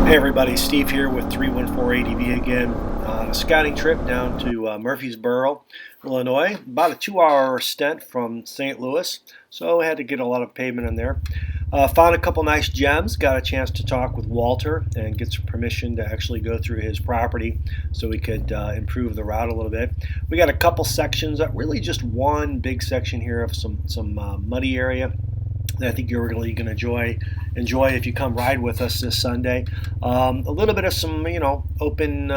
Hey everybody, Steve here with 314 ADV again on a scouting trip down to Murfreesboro, Illinois. About a 2-hour stint from St. Louis, so I had to get a lot of pavement in there. Found a couple nice gems, got a chance to talk with Walter and get some permission to actually go through his property so we could improve the route a little bit. We got a couple sections, really just one big section here of some muddy area that I think you're really going to enjoy if you come ride with us this Sunday. A little bit of some, open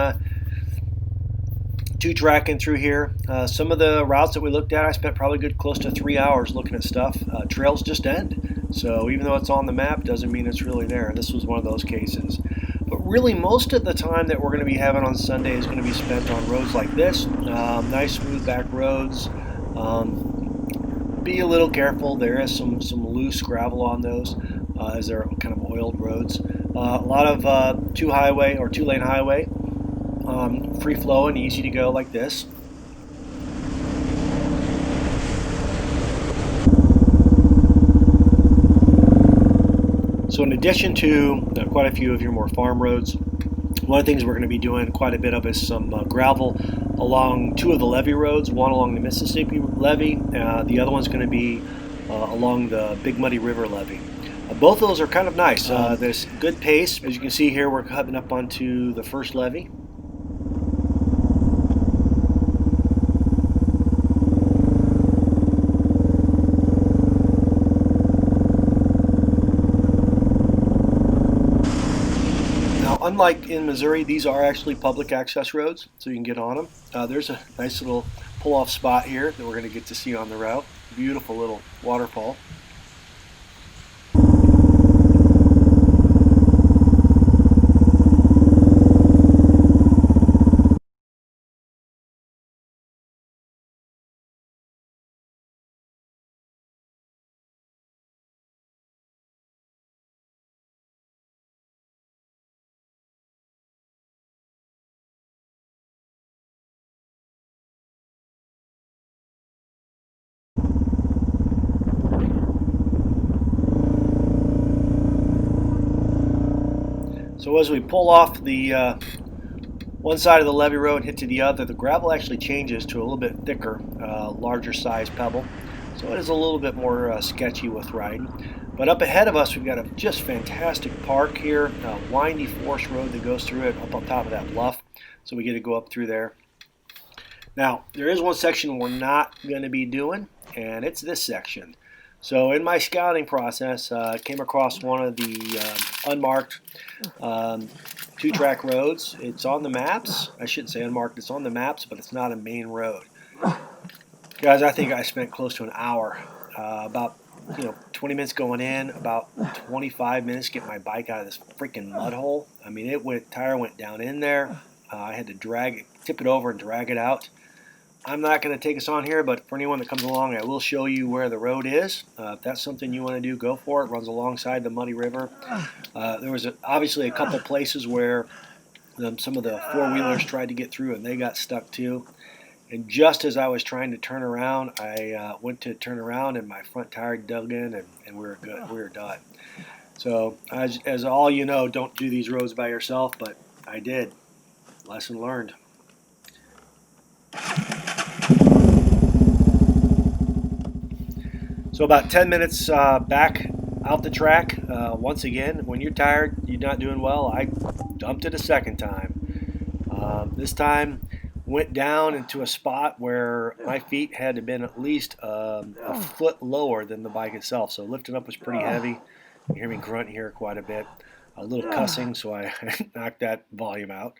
two-tracking through here. Some of the routes that we looked at, I spent probably good close to 3 hours looking at stuff. Trails just end. So even though it's on the map, doesn't mean it's really there. This was one of those cases. But really, most of the time that we're going to be having on Sunday is going to be spent on roads like this. Nice, smooth back roads. Be a little careful. There is some loose gravel on those, as they're kind of oiled roads. A lot of two-lane highway, free flowing, easy to go like this. So in addition to quite a few of your more farm roads, one of the things we're going to be doing quite a bit of is some gravel along two of the levee roads, one along the Mississippi levee, the other one's going to be along the Big Muddy River levee. Both of those are kind of nice. There's good pace. As you can see here, we're coming up onto the first levee. Unlike in Missouri, these are actually public access roads, so you can get on them. There's a nice little pull-off spot here that we're going to get to see on the route. Beautiful little waterfall. So as we pull off the one side of the levee road and hit to the other, the gravel actually changes to a little bit thicker, larger size pebble. So it is a little bit more sketchy with riding. But up ahead of us, we've got a just fantastic park here, a windy forest road that goes through it up on top of that bluff. So we get to go up through there. Now, there is one section we're not going to be doing, and it's this section. So in my scouting process, I came across one of the unmarked two-track roads. It's on the maps. I shouldn't say unmarked. It's on the maps, but it's not a main road. Guys, I think I spent close to an hour, about 20 minutes going in, about 25 minutes getting my bike out of this freaking mud hole. I mean, tire went down in there. I had to tip it over and drag it out. I'm not going to take us on here, but for anyone that comes along, I will show you where the road is. If that's something you want to do, go for it. It runs alongside the Muddy River. There was obviously a couple places where some of the four-wheelers tried to get through, and they got stuck too. And just as I was trying to turn around, I went to turn around, and my front tire dug in, and we were good. We were done. So as all you know, don't do these roads by yourself, but I did. Lesson learned. So about 10 minutes back out the track. Once again, when you're tired, you're not doing well, I dumped it a second time. This time went down into a spot where my feet had to been at least a foot lower than the bike itself. So lifting up was pretty heavy. You hear me grunt here quite a bit. A little cussing, so I knocked that volume out.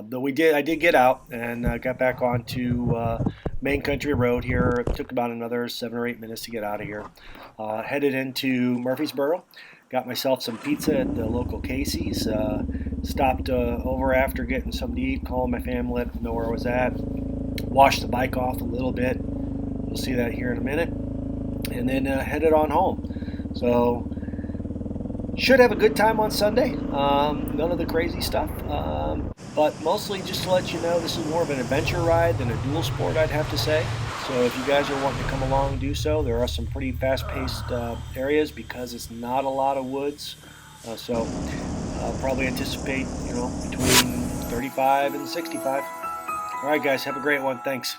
Though I did get out and got back onto main country road here. It took about another 7 or 8 minutes to get out of here. Headed into Murfreesboro. Got myself some pizza at the local Casey's. Stopped over after getting something to eat, called my family, let them know where I was at. Washed the bike off a little bit. You'll see that here in a minute. And then headed on home. So should have a good time on Sunday. None of the crazy stuff. But mostly just to let you know, this is more of an adventure ride than a dual sport, I'd have to say. So if you guys are wanting to come along, do so. There are some pretty fast-paced areas because it's not a lot of woods. So I'll probably anticipate, between 35 and 65. All right, guys, have a great one. Thanks.